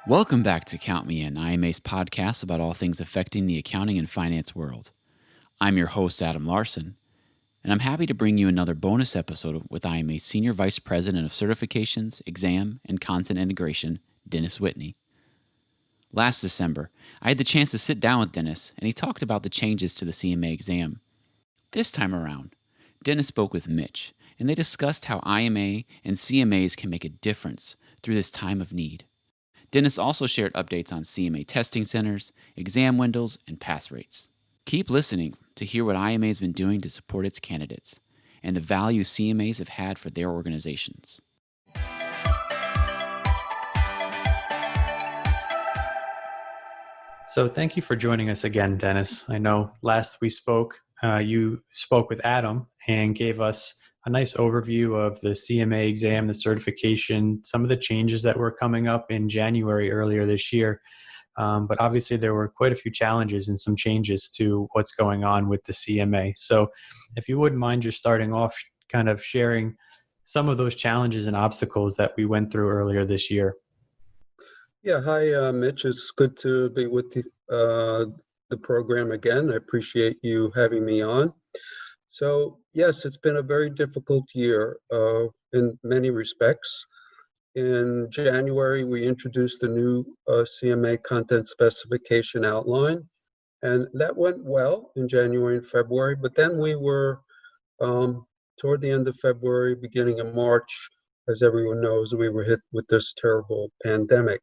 Welcome back to Count Me In, IMA's podcast about all things affecting the accounting and finance world. I'm your host, Adam Larson, and I'm happy to bring you another bonus episode with IMA's Senior Vice President of Certifications, Exam, and Content Integration, Dennis Whitney. Last December, I had the chance to sit down with Dennis, and he talked about the changes to the CMA exam. This time around, Dennis spoke with Mitch, and they discussed how IMA and CMAs can make a difference through this time of need. Dennis also shared updates on CMA testing centers, exam windows, and pass rates. Keep listening to hear what IMA has been doing to support its candidates and the value CMAs have had for their organizations. So thank you for joining us again, Dennis. I know last we spoke, you spoke with Adam and gave us a nice overview of the CMA exam, the certification, some of the changes that were coming up in January earlier this year. But obviously there were quite a few challenges and some changes to what's going on with the CMA. So if you wouldn't mind just starting off kind of sharing some of those challenges and obstacles that we went through earlier this year. Yeah, hi, Mitch. It's good to be with the program again. I appreciate you having me on. So, yes, it's been a very difficult year in many respects. In January, we introduced the new CMA content specification outline, and that went well in January and February. But then we were toward the end of February, beginning of March, as everyone knows, we were hit with this terrible pandemic.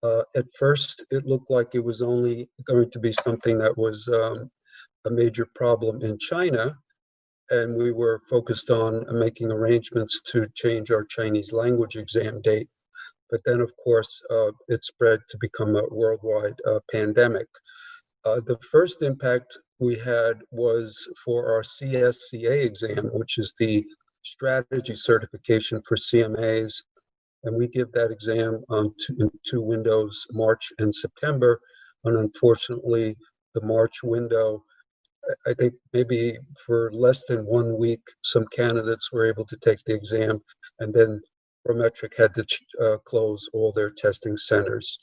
At first, it looked like it was only going to be something that was a major problem in China, and we were focused on making arrangements to change our Chinese language exam date. But then, of course, it spread to become a worldwide pandemic. The first impact we had was for our CSCA exam, which is the strategy certification for CMAs. And we give that exam in two windows, March and September. And unfortunately, the March window, I think maybe for less than 1 week, some candidates were able to take the exam, and then Prometric had to close all their testing centers.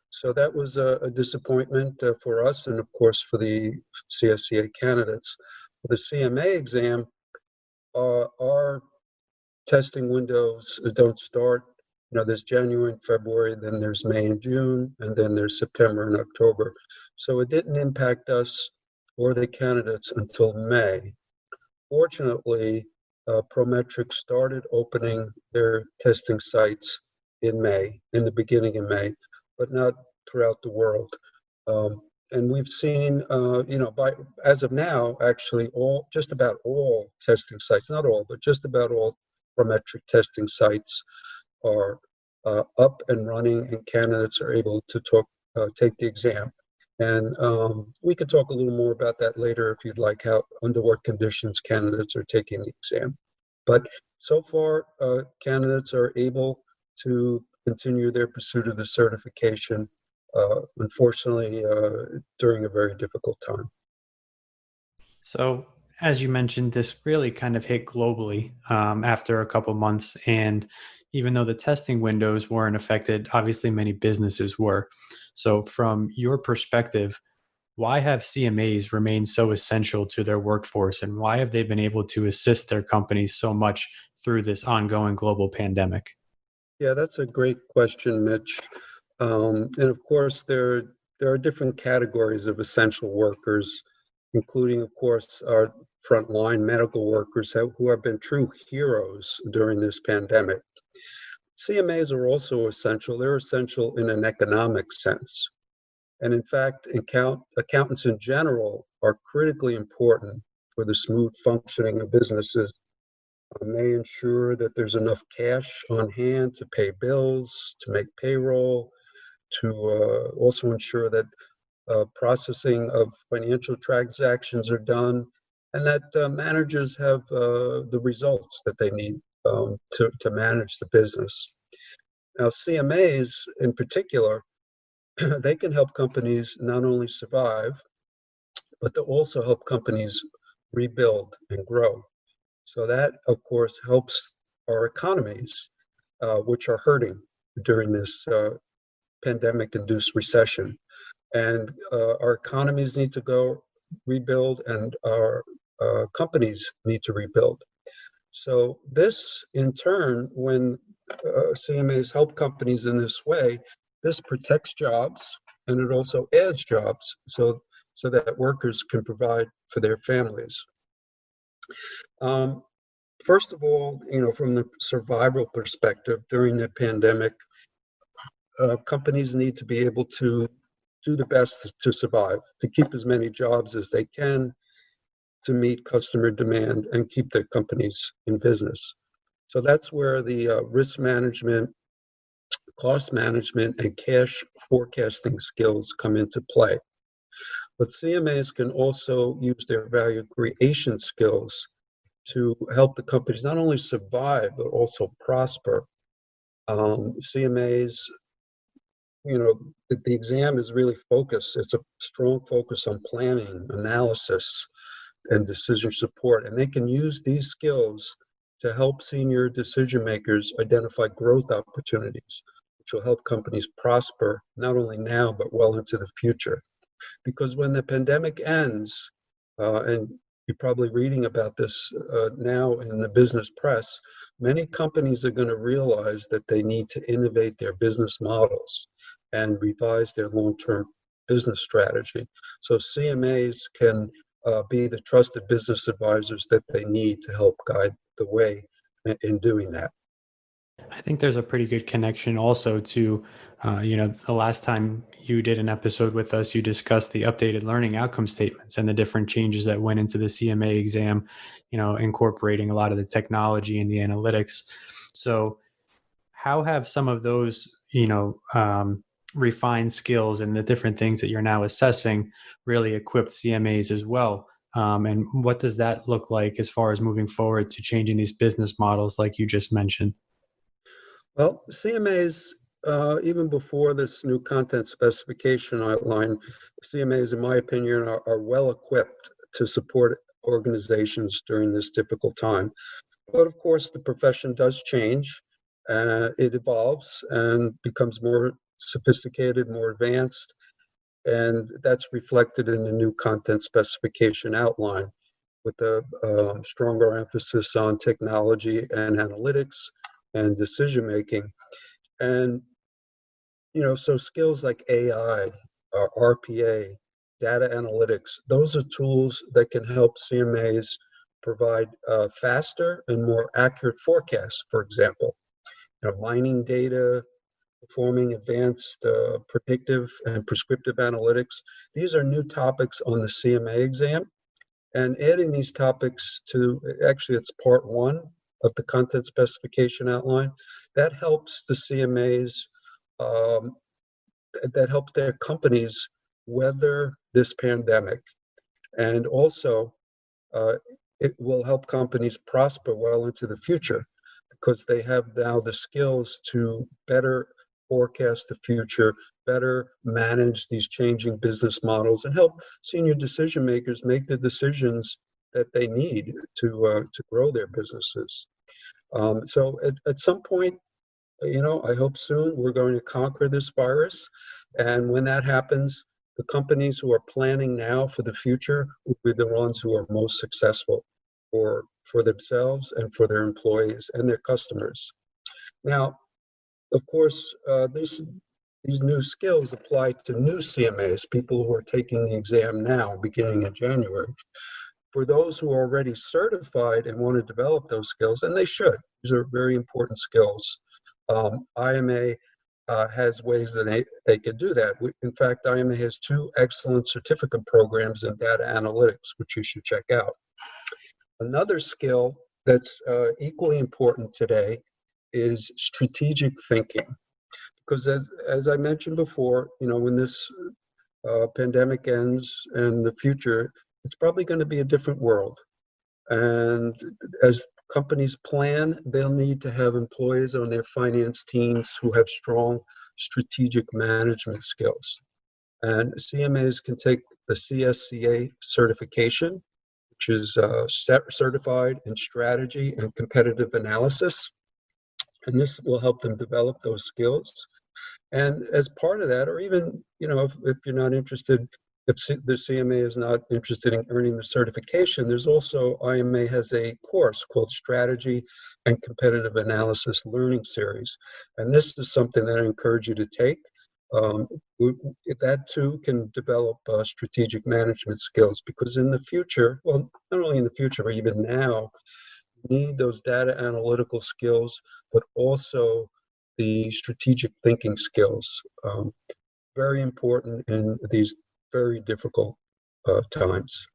So that was a disappointment for us, and of course for the CSCA candidates. For the CMA exam, our testing windows don't start. There's January and February, then there's May and June, and then there's September and October. So it didn't impact us or the candidates until May. Fortunately, Prometric started opening their testing sites in May, in the beginning of May, but not throughout the world. And we've seen, as of now, actually, just about all testing sites, not all, but just about all Prometric testing sites are up and running, and candidates are able to take the exam. And we could talk a little more about that later if you'd like, under what conditions candidates are taking the exam. But so far, candidates are able to continue their pursuit of the certification, unfortunately, during a very difficult time. So, as you mentioned, this really kind of hit globally after a couple months. And even though the testing windows weren't affected, obviously many businesses were. So, from your perspective, why have CMAs remained so essential to their workforce, and why have they been able to assist their companies so much through this ongoing global pandemic? Yeah, that's a great question, Mitch. And of course, there are different categories of essential workers, including, of course, our frontline medical workers who have been true heroes during this pandemic. CMAs are also essential. They're essential in an economic sense. And in fact, accountants in general are critically important for the smooth functioning of businesses. They ensure that there's enough cash on hand to pay bills, to make payroll, to also ensure that processing of financial transactions are done, and that managers have the results that they need to manage the business. Now, CMAs in particular, they can help companies not only survive, but they also help companies rebuild and grow. So that, of course, helps our economies, which are hurting during this pandemic-induced recession. And our economies need to go rebuild, and our companies need to rebuild. So this, in turn, when CMAs help companies in this way, this protects jobs, and it also adds jobs so that workers can provide for their families. First of all, from the survival perspective during the pandemic, companies need to be able to do the best to survive, to keep as many jobs as they can, to meet customer demand and keep their companies in business. So that's where the risk management, cost management, and cash forecasting skills come into play. But CMAs can also use their value creation skills to help the companies not only survive, but also prosper. CMAs, the exam is really focused. It's a strong focus on planning, analysis, and decision support. And they can use these skills to help senior decision makers identify growth opportunities, which will help companies prosper not only now, but well into the future. Because when the pandemic ends, and you're probably reading about this now in the business press, many companies are going to realize that they need to innovate their business models and revise their long-term business strategy. So CMAs can be the trusted business advisors that they need to help guide the way in doing that. I think there's a pretty good connection also to, the last time you did an episode with us, you discussed the updated learning outcome statements and the different changes that went into the CMA exam, incorporating a lot of the technology and the analytics. So how have some of those, refined skills and the different things that you're now assessing really equipped CMAs as well? And what does that look like as far as moving forward to changing these business models like you just mentioned? Well, CMAs, even before this new content specification outline, CMAs, in my opinion, are well equipped to support organizations during this difficult time. But of course, the profession does change. It evolves and becomes more sophisticated, more advanced, and that's reflected in the new content specification outline with a stronger emphasis on technology and analytics and decision making. And so skills like AI, RPA, data analytics, those are tools that can help CMAs provide faster and more accurate forecasts, for example. Mining data, performing advanced predictive and prescriptive analytics. These are new topics on the CMA exam. And adding these topics to, actually it's part one of the content specification outline, that helps the CMAs, that helps their companies weather this pandemic. And also, it will help companies prosper well into the future because they have now the skills to better forecast the future, better manage these changing business models, and help senior decision makers make the decisions that they need to grow their businesses. So at some point, I hope soon we're going to conquer this virus. And when that happens, the companies who are planning now for the future will be the ones who are most successful for themselves and for their employees and their customers. Now, of course, these new skills apply to new CMAs, people who are taking the exam now, beginning in January. For those who are already certified and want to develop those skills, and they should, these are very important skills. IMA has ways that they can do that. In fact, IMA has 2 excellent certificate programs in data analytics, which you should check out. Another skill that's equally important today is strategic thinking. Because as I mentioned before, when this pandemic ends and the future, it's probably going to be a different world. And as companies plan, they'll need to have employees on their finance teams who have strong strategic management skills. And CMAs can take the CSCA certification, which is certified in strategy and competitive analysis. And this will help them develop those skills And as part of that, or even, if you're not interested, if the CMA is not interested in earning the certification, there's also, IMA has a course called Strategy and Competitive Analysis Learning Series. And this is something that I encourage you to take. Um, that too can develop strategic management skills, because in the future, well, not only in the future, but even now, you need those data analytical skills, but also the strategic thinking skills. Very important in these very difficult times.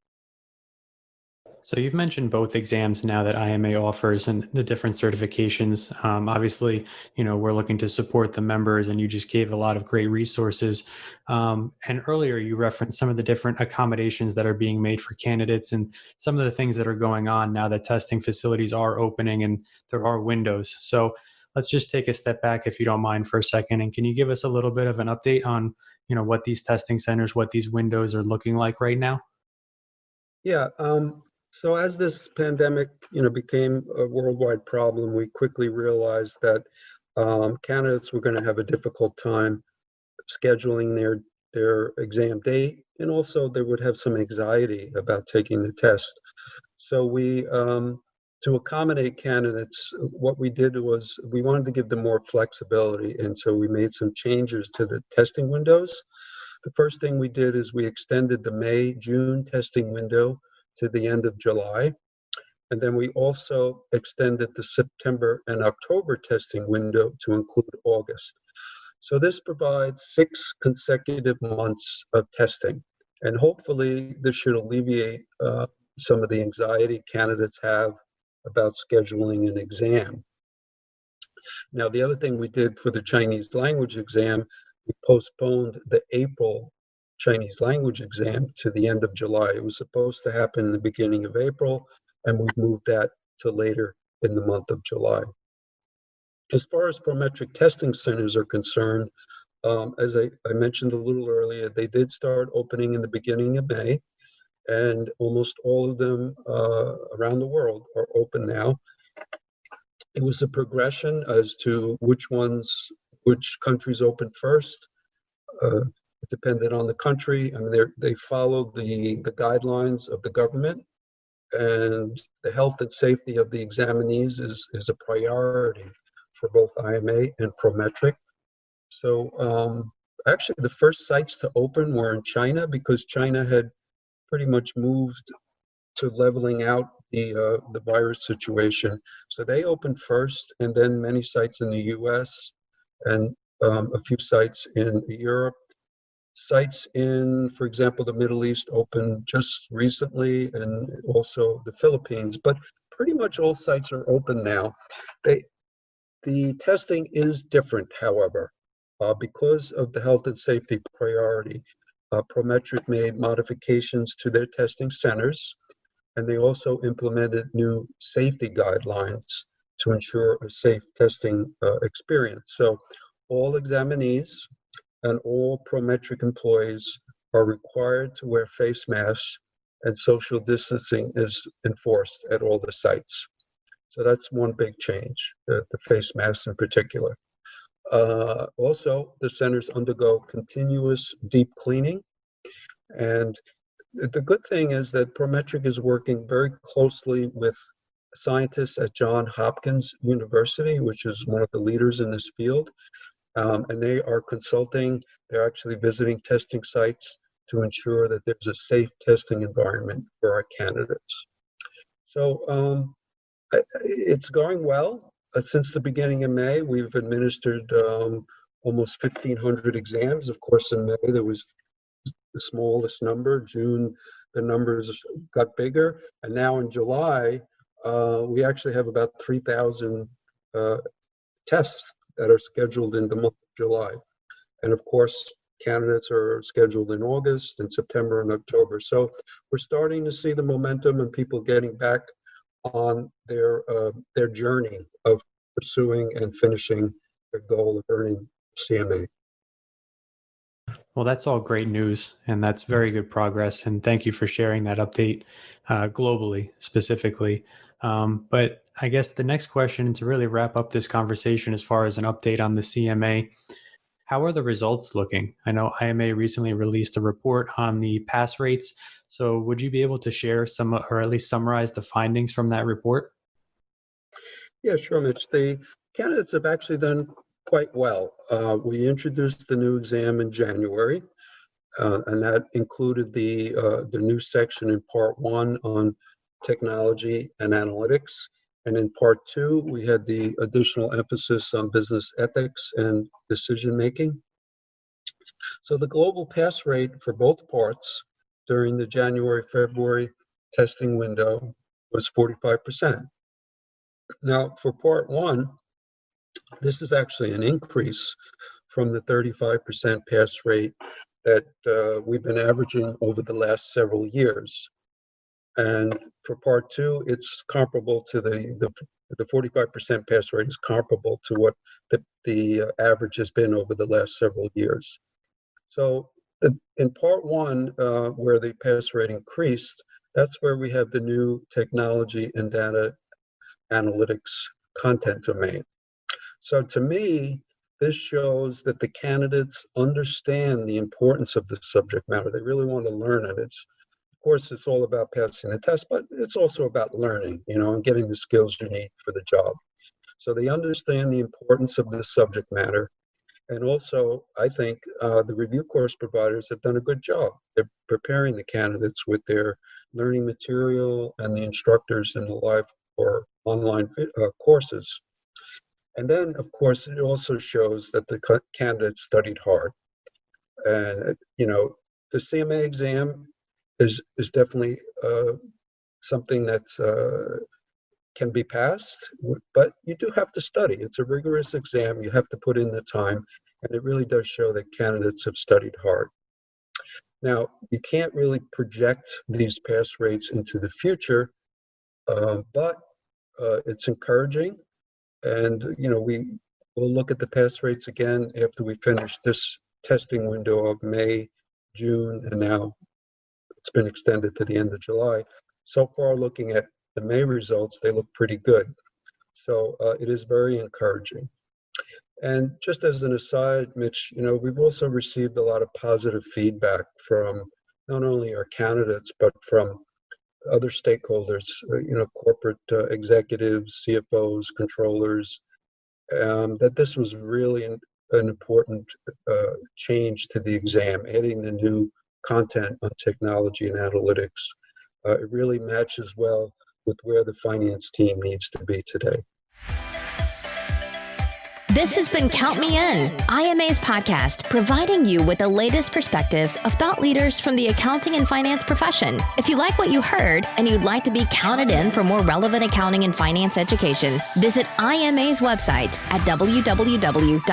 So you've mentioned both exams now that IMA offers and the different certifications. Obviously, we're looking to support the members, and you just gave a lot of great resources. And earlier you referenced some of the different accommodations that are being made for candidates and some of the things that are going on now that testing facilities are opening and there are windows. So let's just take a step back, if you don't mind, for a second. And can you give us a little bit of an update on, what these testing centers, what these windows are looking like right now? Yeah. So as this pandemic, became a worldwide problem, we quickly realized that candidates were going to have a difficult time scheduling their exam date, and also they would have some anxiety about taking the test. So to accommodate candidates, what we did was we wanted to give them more flexibility, and so we made some changes to the testing windows. The first thing we did is we extended the May-June testing window to the end of July. And then we also extended the September and October testing window to include August. So this provides 6 consecutive months of testing. And hopefully this should alleviate some of the anxiety candidates have about scheduling an exam. Now, the other thing we did for the Chinese language exam, we postponed the April Chinese language exam to the end of July. It was supposed to happen in the beginning of April, and we moved that to later in the month of July. As far as prometric testing centers are concerned, as I mentioned a little earlier, they did start opening in the beginning of May, and almost all of them around the world are open now. It was a progression as to which countries opened first. It depended on the country. I mean, they followed the guidelines of the government, and the health and safety of the examinees is a priority for both IMA and Prometric. So actually, the first sites to open were in China, because China had pretty much moved to leveling out the virus situation. So they opened first, and then many sites in the US and a few sites in Europe. Sites in, for example, the Middle East opened just recently, and also the Philippines, but pretty much all sites are open now. The testing is different, however, because of the health and safety priority. Prometric made modifications to their testing centers, and they also implemented new safety guidelines to ensure a safe testing experience. So all examinees and all Prometric employees are required to wear face masks, and social distancing is enforced at all the sites. So that's one big change, the face masks in particular. Also, the centers undergo continuous deep cleaning. And the good thing is that Prometric is working very closely with scientists at Johns Hopkins University, which is one of the leaders in this field. And they are consulting, they're actually visiting testing sites to ensure that there's a safe testing environment for our candidates. So it's going well. Since the beginning of May, we've administered almost 1,500 exams. Of course, in May, there was the smallest number. June, the numbers got bigger. And now in July, we actually have about 3,000 tests that are scheduled in the month of July. And of course, candidates are scheduled in August and September and October. So we're starting to see the momentum and people getting back on their journey of pursuing and finishing their goal of earning CMA. Well, that's all great news, and that's very good progress. And thank you for sharing that update globally, specifically. But I guess the next question, to really wrap up this conversation as far as an update on the CMA, How are the results looking? I know IMA recently released a report on the pass rates. So would you be able to share some, or at least summarize the findings from that report? Yeah, sure, Mitch. The candidates have actually done quite well. We introduced the new exam in January, and that included the new section in Part 1 on technology and analytics. And in Part 2, we had the additional emphasis on business ethics and decision making. So the global pass rate for both parts during the January-February testing window was 45%. Now, for Part 1, this is actually an increase from the 35% pass rate that we've been averaging over the last several years. And for Part 2, it's comparable to the 45% pass rate is comparable to what the average has been over the last several years. So in Part 1, where the pass rate increased, that's where we have the new technology and data analytics content domain. So to me, this shows that the candidates understand the importance of the subject matter. They really want to learn it. Of course, it's all about passing the test, but it's also about learning, and getting the skills you need for the job. So they understand the importance of the subject matter. And also, I think the review course providers have done a good job. They're preparing the candidates with their learning material and the instructors in the live or online courses. And then, of course, it also shows that the candidates studied hard. And, the CMA exam is definitely something that can be passed, but you do have to study. It's a rigorous exam. You have to put in the time, and it really does show that candidates have studied hard. Now, you can't really project these pass rates into the future, but it's encouraging. And, we will look at the pass rates again after we finish this testing window of May, June, and now it's been extended to the end of July. So far, looking at the May results, they look pretty good. So it is very encouraging. And just as an aside, Mitch, we've also received a lot of positive feedback from not only our candidates, but from other stakeholders, corporate executives, CFOs, controllers, that this was really an important change to the exam, adding the new content on technology and analytics. It really matches well with where the finance team needs to be today. This has been Count Me In, IMA's podcast, providing you with the latest perspectives of thought leaders from the accounting and finance profession. If you like what you heard and you'd like to be counted in for more relevant accounting and finance education, visit IMA's website at www.imanet.org.